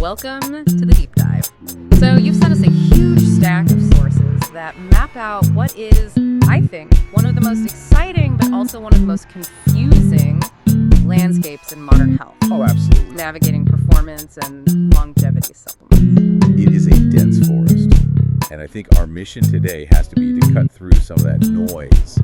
Welcome to the deep dive. So you've sent us a huge stack of sources that map out what is, I think, one of the most exciting but also one of the most confusing landscapes in modern health. Oh, absolutely. Navigating performance and longevity supplements. It is a dense forest. And I think our mission today has to be to cut through some of that noise.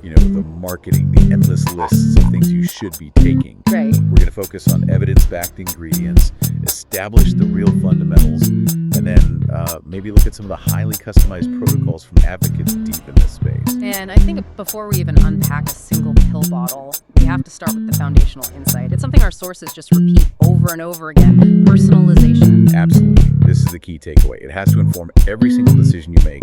You know, the marketing, the endless lists of things you should be taking. Right. We're going to focus on evidence-backed ingredients, establish the real fundamentals, and then maybe look at some of the highly customized protocols from advocates deep in this space. And I think before we even unpack a single pill bottle, we have to start with the foundational insight. It's something our sources just repeat over and over again. Personalization. Absolutely. This is the key takeaway. It has to inform every single decision you make.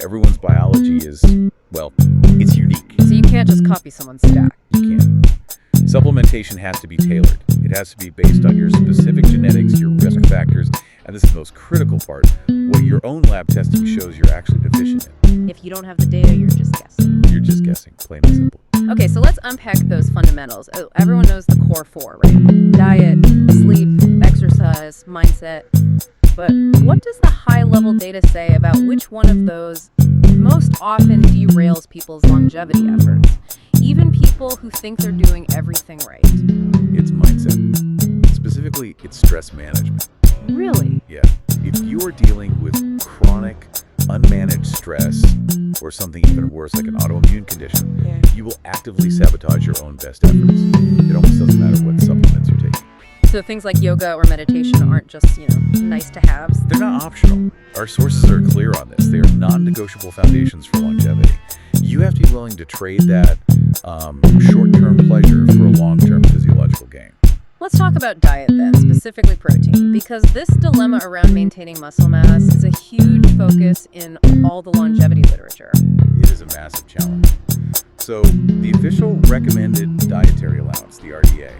Everyone's biology is, well, it's unique. So you can't just copy someone's stack. You can't. Supplementation has to be tailored. It has to be based on your specific genetics, your risk factors, and this is the most critical part, what your own lab testing shows you're actually deficient in. If you don't have the data, you're just guessing. You're just guessing, plain and simple. Okay, so let's unpack those fundamentals. Everyone knows the core four, right? Diet, sleep, exercise, mindset. But what does the high-level data say about which one of those most often derails people's longevity efforts? Even people who think they're doing everything right. It's mindset. Specifically, it's stress management. Really? Yeah. If you are dealing with chronic, unmanaged stress, or something even worse like an autoimmune condition, you will actively sabotage your own best efforts. It almost doesn't matter what supplements you're taking. So things like yoga or meditation aren't just, nice to haves? They're not optional. Our sources are clear on this. They are non-negotiable foundations for longevity. You have to be willing to trade that short-term pleasure for a long-term physiological gain. Let's talk about diet then, specifically protein, because this dilemma around maintaining muscle mass is a huge focus in all the longevity literature. It is a massive challenge. So the official recommended dietary allowance, the RDA,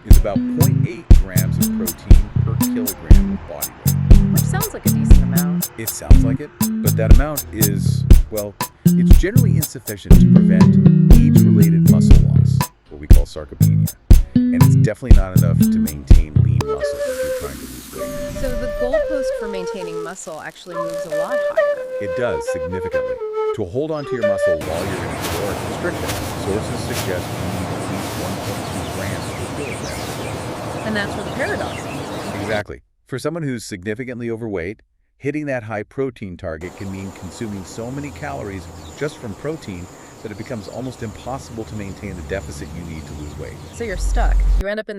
is about 0.8 grams of protein per kilogram of body weight. Which sounds like a decent amount. It sounds like it, but that amount is, well, it's generally insufficient to prevent age-related muscle loss, what we call sarcopenia. And it's definitely not enough to maintain lean muscle if you're trying to lose weight. So the goalpost for maintaining muscle actually moves a lot higher. It does, significantly. To hold on to your muscle while you're in caloric restriction, sources suggest you need at least 1.2 grams per kilogram. And that's where the paradox is. Exactly. For someone who's significantly overweight, hitting that high protein target can mean consuming so many calories just from protein that it becomes almost impossible to maintain the deficit you need to lose weight. So you're stuck. You end up in